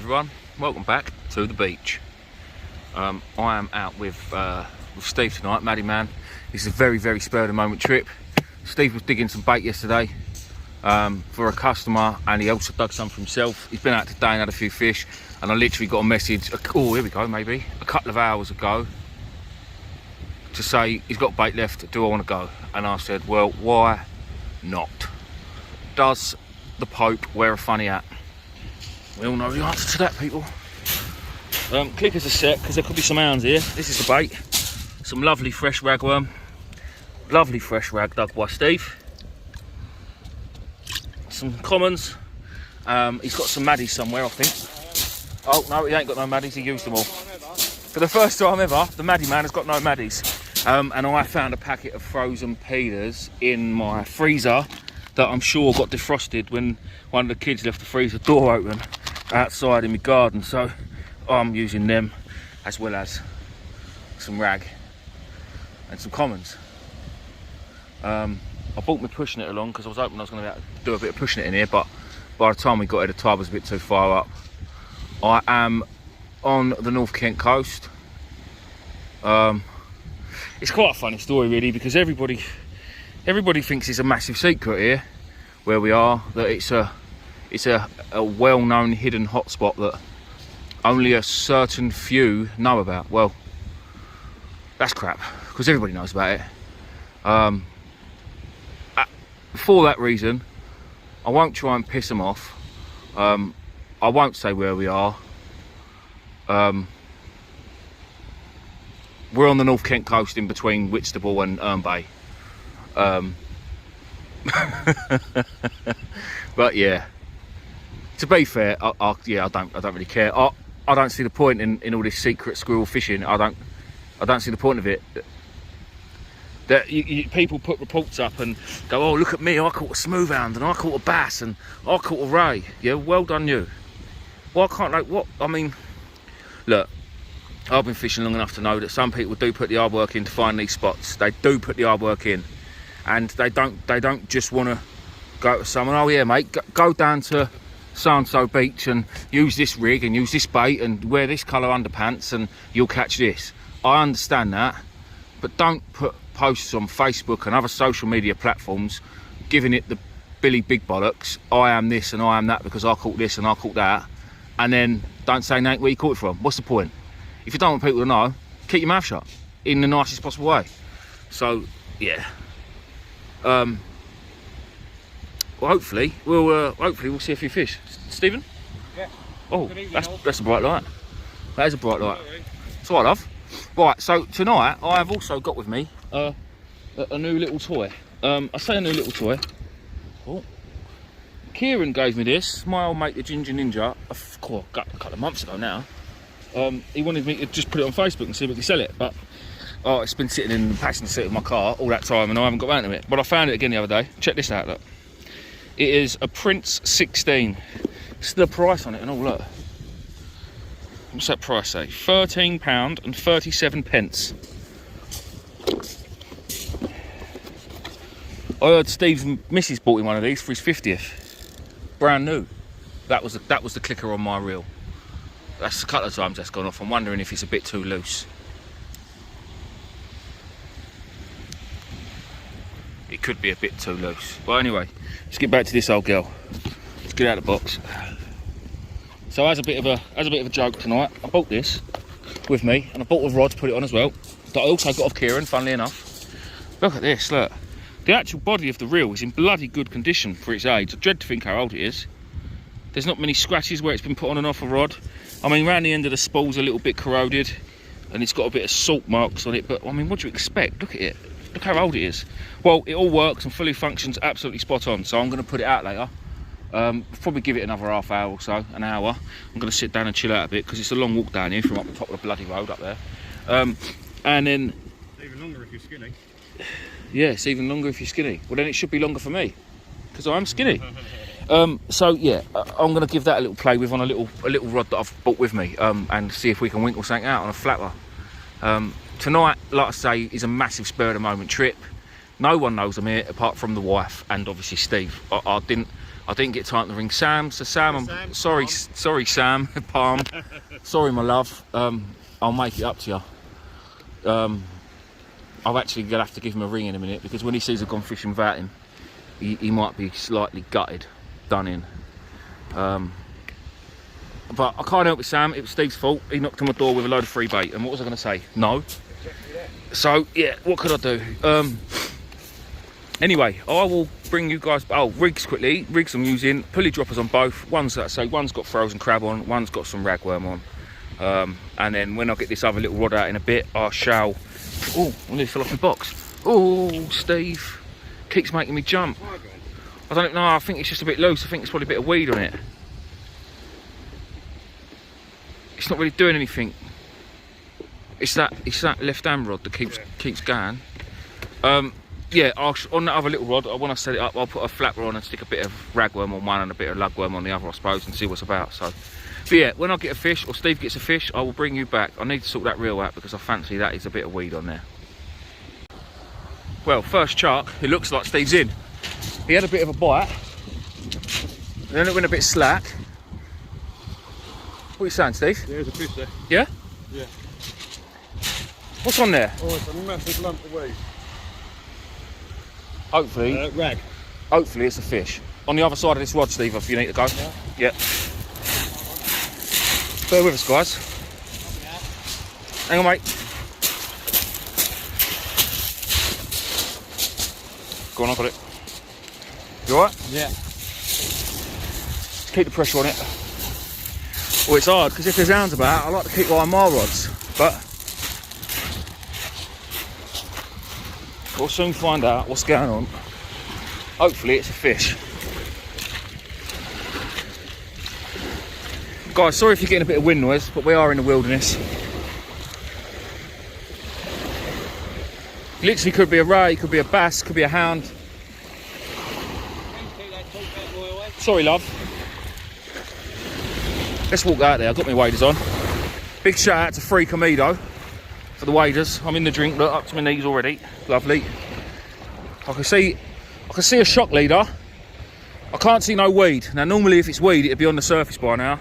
everyone, welcome back to the beach. I am out with Steve tonight, Maddie man. This is a very spur of the moment trip. Steve was digging some bait yesterday for a customer, and he also dug some for himself. He's been out today and had a few fish, and I literally got a message, oh here we go, maybe a couple of hours ago, to say he's got bait left, do I want to go? And I said, well, why not? Does the Pope wear a funny hat? We all know the answer to that, people. Clickers are set because there could be some hounds here. This is the bait. Some lovely fresh ragworm. Lovely fresh rag dug by Steve. Some commons. He's got some maddies somewhere, I think. Oh no, he ain't got no maddies. He used them all. For the first time ever, the Maddie man has got no maddies. And I found a packet of frozen peelers in my freezer that I'm sure got defrosted when one of the kids left the freezer door open outside in my garden, so I'm using them as well as some rag and some commons. I brought my pushing it along because I was hoping I was going to do a bit of pushing it in here, but by the time we got here the tide was a bit too far up. I am on the North Kent coast. It's quite a funny story really, because everybody thinks it's a massive secret here where we are, that it's a well-known hidden hotspot that only a certain few know about. Well, that's crap, because everybody knows about it. For that reason, I won't try and piss them off. I won't say where we are. We're on the North Kent coast in between Whitstable and Herne Bay. But yeah, to be fair, I don't really care. I don't see the point in all this secret squirrel fishing. I don't see the point of it. That people put reports up and go, oh look at me, I caught a smooth hound and I caught a bass and I caught a ray. Yeah, well done you. Why can't they? What I mean, look, I've been fishing long enough to know that some people do put the hard work in to find these spots. They do put the hard work in, and they don't just want to go to someone, oh yeah mate, go down to so-and-so beach and use this rig and use this bait and wear this colour underpants and you'll catch this. I understand that, but don't put posts on Facebook and other social media platforms giving it the Billy Big Bollocks, I am this and I am that because I caught this and I caught that, and then don't say where you caught it from. What's the point? If you don't want people to know, keep your mouth shut in the nicest possible way. So yeah, well, hopefully we'll see a few fish. Stephen? Yeah. Oh, that's a bright light. That is a bright light. That's what I love. Right, so tonight I have also got with me a new little toy. I say a new little toy. Oh. Kieran gave me this, my old mate the Ginger Ninja, a couple of months ago now. He wanted me to just put it on Facebook and see if we could sell it, but it's been sitting in the passenger seat of my car all that time and I haven't got round to it. But I found it again the other day. Check this out, look. It is a Prince 16. It's the price on it and all, look. What's that price say? £13 and 37 pence. I heard Steve's missus bought him one of these for his 50th. Brand new. That was the clicker on my reel. That's a couple of times that's gone off. I'm wondering if it's a bit too loose. It could be a bit too loose. But anyway, let's get back to this old girl. Let's get out of the box. So as a bit of a joke tonight, I bought this with me, and I bought a rod to put it on as well. That I also got off Kieran, funnily enough. Look at this, look. The actual body of the reel is in bloody good condition for its age. I dread to think how old it is. There's not many scratches where it's been put on and off a rod. I mean, around the end of the spool's a little bit corroded, and it's got a bit of salt marks on it, but I mean, what do you expect? Look at it. Look how old it is. Well, it all works and fully functions absolutely spot on, so I'm going to put it out later. Probably give it another half hour or so, an hour. I'm going to sit down and chill out a bit because it's a long walk down here from up the top of the bloody road up there. And then... It's even longer if you're skinny. Yeah, it's even longer if you're skinny. Well, then it should be longer for me because I'm skinny. So yeah, I'm going to give that a little play with on a little rod that I've bought with me, and see if we can winkle something out on a flatter. Tonight, like I say, is a massive spur of the moment trip. No one knows I'm here apart from the wife and obviously Steve. I I didn't get time to ring Sam. So Sam, I'm sorry, sorry Sam, Palm. Sorry, my love. I'll make it up to you. I'm actually gonna have to give him a ring in a minute, because when he sees I've gone fishing without him, he might be slightly gutted, done in. But I can't help it, Sam. It was Steve's fault. He knocked on my door with a load of free bait, and what was I going to say? No. So yeah, what could I do? Anyway, I will bring you guys. Oh, rigs quickly. Rigs I'm using. Pulley droppers on both. One's one's got frozen crab on. One's got some ragworm on. And then when I get this other little rod out in a bit, I shall. Oh, I nearly fell off my box. Oh, Steve keeps making me jump. I don't know. I think it's just a bit loose. I think it's probably a bit of weed on it. It's not really doing anything. It's that left hand rod that keeps going. Yeah, on that other little rod, when I set it up, I'll put a flapper on and stick a bit of ragworm on one and a bit of lugworm on the other, I suppose, and see what's about. So, but yeah, when I get a fish, or Steve gets a fish, I will bring you back. I need to sort that reel out, because I fancy that is a bit of weed on there. Well, first chuck, it looks like Steve's in. He had a bit of a bite, and then it went a bit slack. What are you saying, Steve? Yeah, there's a fish there. Yeah? Yeah. What's on there? Oh, it's a massive lump of weed. Hopefully. Rag. Hopefully it's a fish. On the other side of this rod, Steve, if you need to go. Yeah. Yep. Bear with us, guys. Hang on, mate. Go on, I got it. You alright? Yeah. Just keep the pressure on it. Well, it's hard, because if there's hounds about, I like to keep eye on my rods, but we'll soon find out what's going on. Hopefully it's a fish. Guys, sorry if you're getting a bit of wind noise, but we are in the wilderness. Literally could be a ray, could be a bass, could be a hound. Sorry, love. Let's walk out there. I've got my waders on. Big shout out to Free Comedo for the waders. I'm in the drink, look, up to my knees already. Lovely. I can see a shock leader. I can't see no weed. Now normally if it's weed it'd be on the surface by now.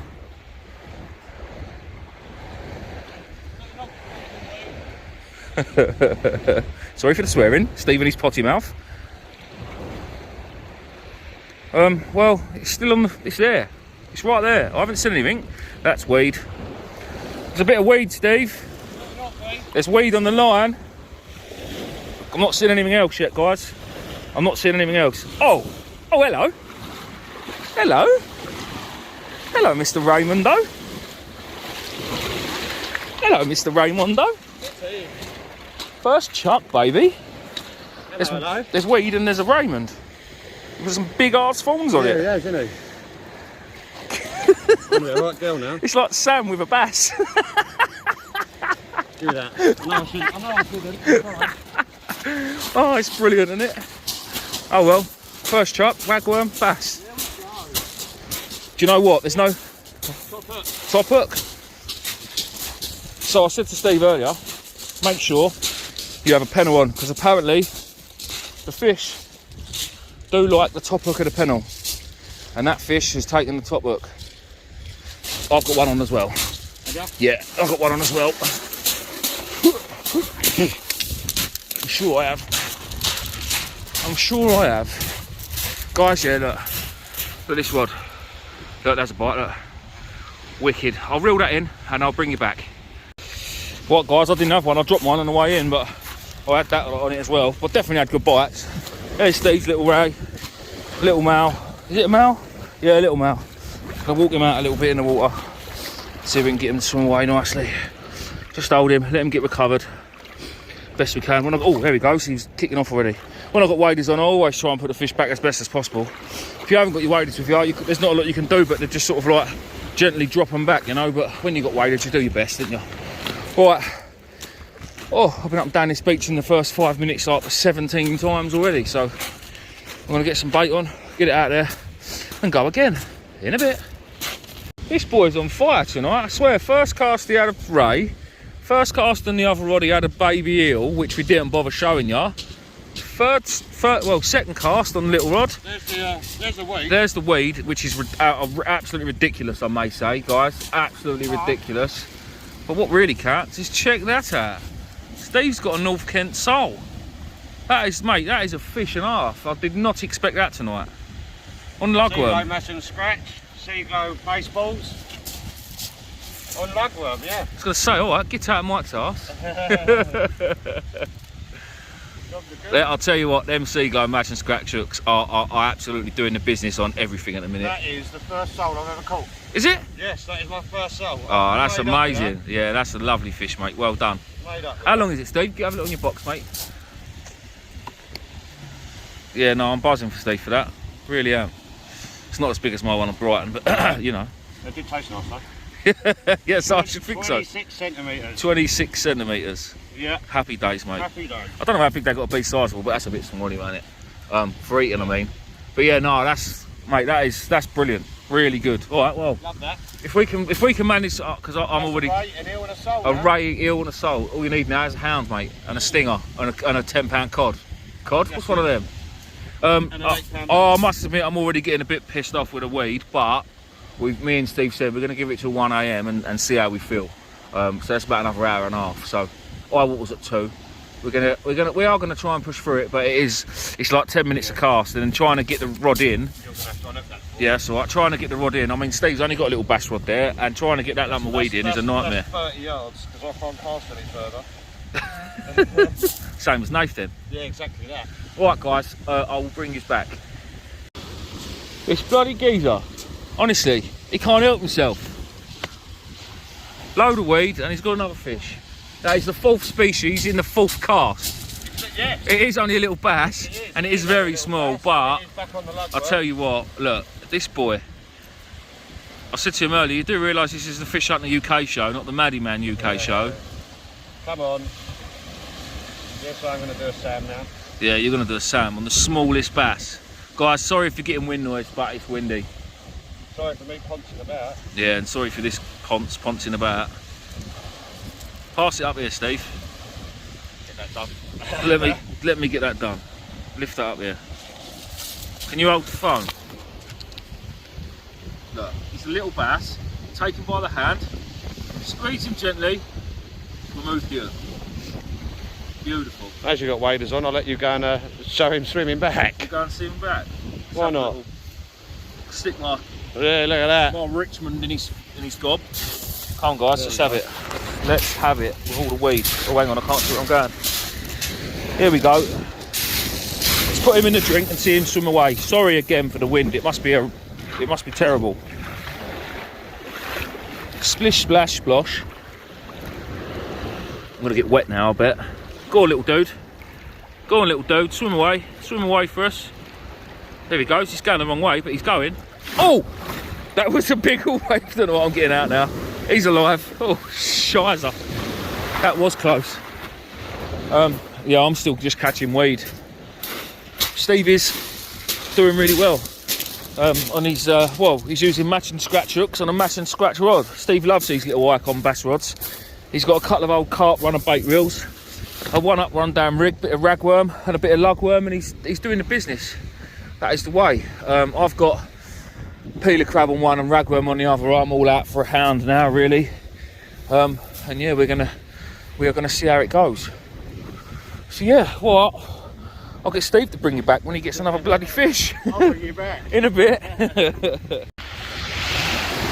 Sorry for the swearing, Steve and his potty mouth. Well, it's still on it's there. It's right there. I haven't seen anything. That's weed. There's a bit of weed, Steve. There's weed on the line. I'm not seeing anything else yet, guys. I'm not seeing anything else. Oh, hello. Hello. Hello, Mr. Raymondo. Hello, Mr. Raymondo. First chuck, baby. Hello. There's weed and there's a Raymond. There's some big arse forms on it. Yeah, isn't he? I'm the right girl now. It's like Sam with a bass. Do that. I shouldn't. Oh, it's brilliant, isn't it? Oh well, first chuck, ragworm, bass. Do you know what? There's no top hook. So I said to Steve earlier, make sure you have a pennel on, because apparently the fish do like the top hook of the pennel, and that fish has taken the top hook. I've got one on as well. Yeah, I've got one on as well. I'm sure I have. I'm sure I have. Guys, yeah, look at this rod. Look, there's a bite, look. Wicked. I'll reel that in and I'll bring you back. What, guys, I didn't have one. I dropped one on the way in, but I had that on it as well. But definitely had good bites. There's Steve's little ray. Little male. Is it a male? Yeah, a little male. I'll walk him out a little bit in the water. See if we can get him to swim away nicely. Just hold him, let him get recovered. Best we can. Oh, there he goes. He's kicking off already. When I've got waders on, I always try and put the fish back as best as possible. If you haven't got your waders with you, there's not a lot you can do, but they just sort of like gently drop them back, you know. But when you've got waders, you do your best, don't you? All right. Oh, I've been up and down this beach in the first 5 minutes like 17 times already. So I'm going to get some bait on, get it out there, and go again in a bit. This boy's on fire tonight, I swear. First cast he had a ray, first cast on the other rod he had a baby eel, which we didn't bother showing you. second cast on little rod. There's the weed. There's the weed, which is absolutely ridiculous, I may say, guys. Absolutely ridiculous. But what really counts is check that out. Steve's got a North Kent sole. That is, mate, that is a fish and a half. I did not expect that tonight. On lugworm. Seaglow mash and scratch. Seaglow baseballs. On lugworm, yeah. I was going to say, all right, get out of Mike's arse. I'll tell you what, them Seaglow mash and scratch hooks are absolutely doing the business on everything at the minute. That is the first sole I've ever caught. Is it? Yes, that is my first sole. Oh, that's amazing. Yeah, that's a lovely fish, mate. Well done. How long is it, Steve? Have a look on your box, mate. Yeah, no, I'm buzzing for Steve for that. Really am. It's not as big as my one on Brighton, but you know. It did taste nice, though. Yes, I should think so. 26 centimetres. 26 centimetres. Yeah. Happy days, mate. Happy days. I don't know how big they got to be sizable, but that's a bit small anyway, isn't it? For eating, I mean. But yeah, no, that's brilliant. Really good. All right, well. Love that. If we can manage, because I'm already a ray, an eel and a sole. a ray, eel and a sole. All you need now is a hound, mate, and a stinger, and a £10 cod. Cod? What's one of them? And an £8 I must admit, I'm already getting a bit pissed off with the weed, but me and Steve said we're going to give it till 1 AM and see how we feel. So that's about another hour and a half. So I was at 2. We are gonna try and push through it, but it's like 10 minutes a cast, and then trying to get the rod in. Yeah, so like trying to get the rod in. I mean, Steve's only got a little bass rod there, and trying to get that lump of weed in is a nightmare. That's 30 yards, because I can't cast any further. Same as Nath then. Yeah, exactly that. All right, guys, I will bring you back. This bloody geezer, honestly, he can't help himself. Load of weed, and he's got another fish. That is the 4th species in the 4th cast. Yes. It is only a little bass, and it is very small, but I tell you what, look, this boy, I said to him earlier, you do realise this is the Fish Hunting UK show, not the Maddie Man UK show. Come on. Yes, I'm going to do a Sam now. Yeah, you're going to do a Sam on the smallest bass. Guys, sorry if you're getting wind noise, but it's windy. Sorry for me poncing about. Yeah, and sorry for this poncing about. Pass it up here, Steve. Get that done. let me get that done. Lift that up here. Can you hold the phone? Look, he's a little bass. Take him by the hand. Squeeze him gently. Remove the hook. Beautiful. As you've got waders on, I'll let you go and show him swimming back. You go and see him back. Why not? Stick my Yeah, look at that. more Richmond in his gob. Come on, guys, let's have it. Let's have it with all the weed. Oh, hang on, I can't see where I'm going. Here we go. Let's put him in the drink and see him swim away. Sorry again for the wind. It must be terrible. Splish, splash, splosh. I'm gonna get wet now, I bet. Go on, little dude. Go on, little dude. Swim away. Swim away for us. There he goes. He's going the wrong way, but he's going. Oh! That was a big wave. I don't know what I'm getting out now. He's alive. Oh, shizer. That was close. Yeah, I'm still just catching weed. Steve is doing really well. On his, he's using match and scratch hooks on a match and scratch rod. Steve loves these little Icon bass rods. He's got a couple of old carp runner bait reels, a one up, one down rig, bit of ragworm and a bit of lugworm, and he's doing the business. That is the way. I've got peeler crab on one and ragworm on the other. I'm all out for a hound now, really. And yeah, we are gonna see how it goes. So yeah, what? I'll get Steve to bring you back when he gets another bloody fish. I'll bring you back. In a bit.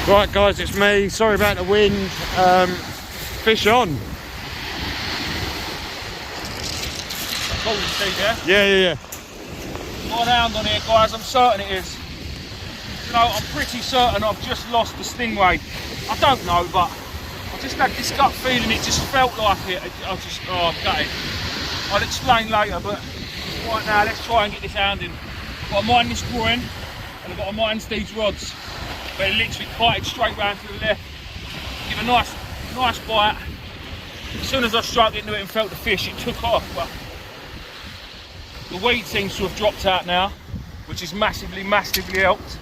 Right, guys, it's me. Sorry about the wind. Fish on. Call you, Steve, yeah? Yeah. Got a hound on here, guys. I'm certain it is. You know, I'm pretty certain I've just lost the stingray. I don't know, but I just had this gut feeling. It just felt like it. I'm gutted. I'll explain later, but right now, let's try and get this hound in. I've got to mind this groin, and I've got to mind Steve's rods. But it literally kited straight round to the left. Give a nice bite. As soon as I struck into it and felt the fish, it took off. But the weed seems to have dropped out now, which has massively helped.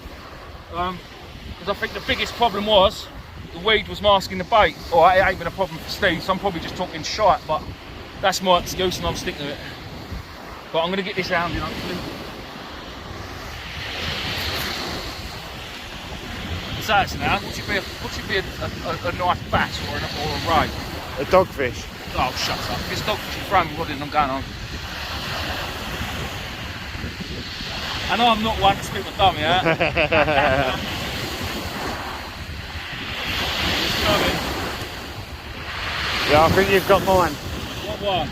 Because I think the biggest problem was the weed was masking the bait. Alright, it ain't been a problem for Steve, so I'm probably just talking shite, but that's my excuse and I'm sticking to it. But I'm going to get this hound in, hopefully. So that's an hound. What should be a nice bass or a ray? A dogfish. Oh, shut up. If it's dogfish, you throw me rod in, I'm going on. I know I'm not one to spit my dummy out. Yeah, I think you've got mine. What one?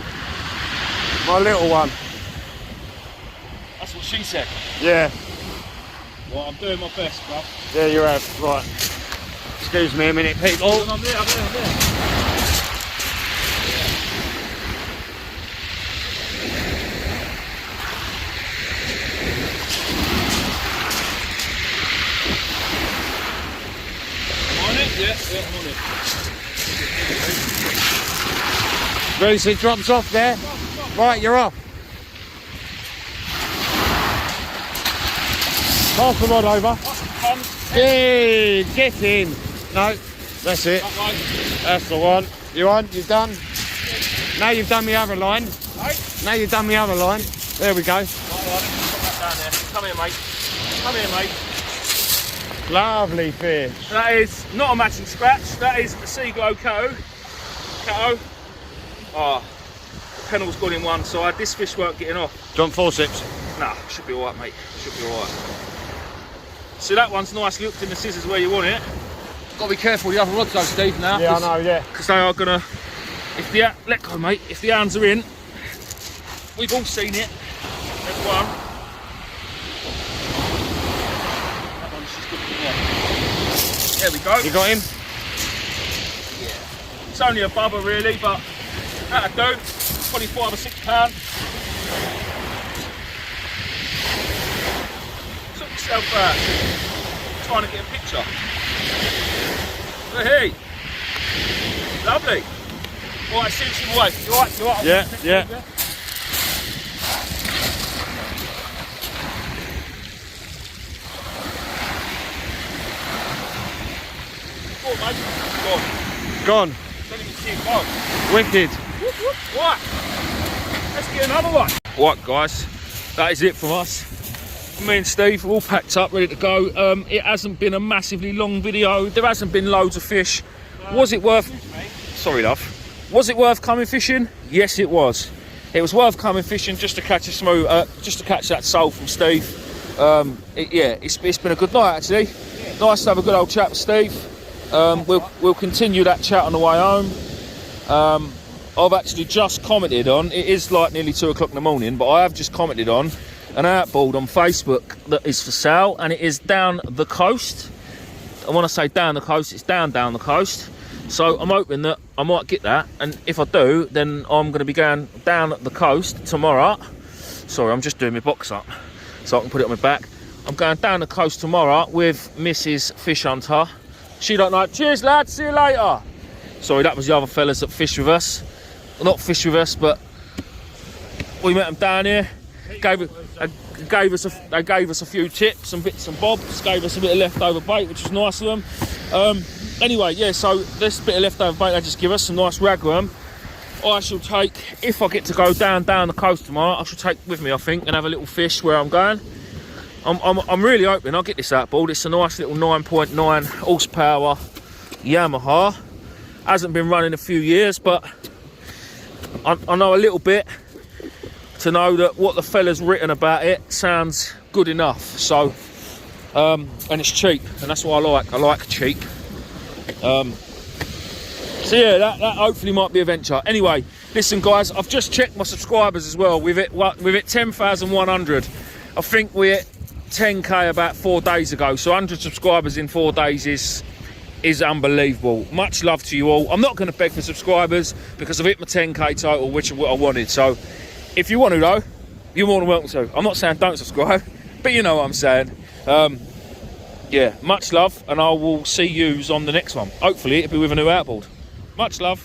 My little one. That's what she said. Yeah. Well, I'm doing my best, bruv. Yeah, you have. Right. Excuse me a minute, people. I'm there. I'm on it? Yeah, I'm on it. Ready, so it drops off there? Right, you're off. Pass the rod over. Hey, get in. No, that's it. That's the one. You on? You done? Now you've done the other line. Now you've done the other line. There we go. Right, down there. Come here, mate. Come here, mate. Lovely fish. That is not a matching scratch. That is a sea glow catto. Oh, the pennel's gone in one side. This fish weren't getting off. Do you want forceps? Nah, should be alright, mate. Should be alright. See, that one's nicely hooked in the scissors where you want it. Got to be careful with the other rods though, Steve, now. Yeah, I know, yeah. Because they are gonna, let go, mate. If the hounds are in, we've all seen it. There's one. That one's just good for there we go. You got him? Yeah. It's only a bubba really, but that'll do. Probably 5 or 6 pound. Took myself out, trying to get a picture. Hey, lovely. All right, see you away. You all right? You all right? Yeah, yeah. Go on, mate. Gone. Don't even see it go. Wicked. Whoop, whoop. Right, let's get another one. Right, guys, that is it from us. Me and Steve are all packed up, ready to go. It hasn't been a massively long video. There hasn't been loads of fish. Was it worth... Sorry, love. Was it worth coming fishing? Yes, it was. It was worth coming fishing just to catch a smooth, just to catch that sole from Steve. It's been a good night actually. Nice to have a good old chat with Steve. We'll continue that chat on the way home. I've actually just commented on. It is like nearly 2 o'clock in the morning, but I have just commented on an outboard on Facebook that is for sale, and it is down the coast. And when I say down the coast, it's down the coast. So I'm hoping that I might get that, and if I do, then I'm going to be going down the coast tomorrow. Sorry, I'm just doing my box up so I can put it on my back. I'm going down the coast tomorrow with Mrs. Fish Hunter. She don't know. Cheers, lads. See you later. Sorry, that was the other fellas that fished with us. Well, not fished with us, but we met them down here. They gave us a few tips and bits and bobs. Gave us a bit of leftover bait, which was nice of them. Anyway, yeah. So this bit of leftover bait, they just give us some nice ragworm. I shall take, if I get to go down the coast tomorrow, I shall take with me, I think, and have a little fish where I'm going. I'm really hoping I'll get this outboard. It's a nice little 9.9 horsepower Yamaha. Hasn't been running a few years, but I know a little bit to know that what the fella's written about it sounds good enough. So, and it's cheap, and that's what I like. I like cheap. So yeah, that hopefully might be a venture. Anyway, listen guys, I've just checked my subscribers as well. We've hit 10,100. I think we're at 10k about 4 days ago. So 100 subscribers in 4 days is unbelievable. Much love to you all. I'm not going to beg for subscribers because I've hit my 10k total, which is what I wanted. So if you want to though, you're more than welcome to. I'm not saying don't subscribe, but you know what I'm saying. Yeah, much love, and I will see yous on the next one. Hopefully it'll be with a new outboard. Much love.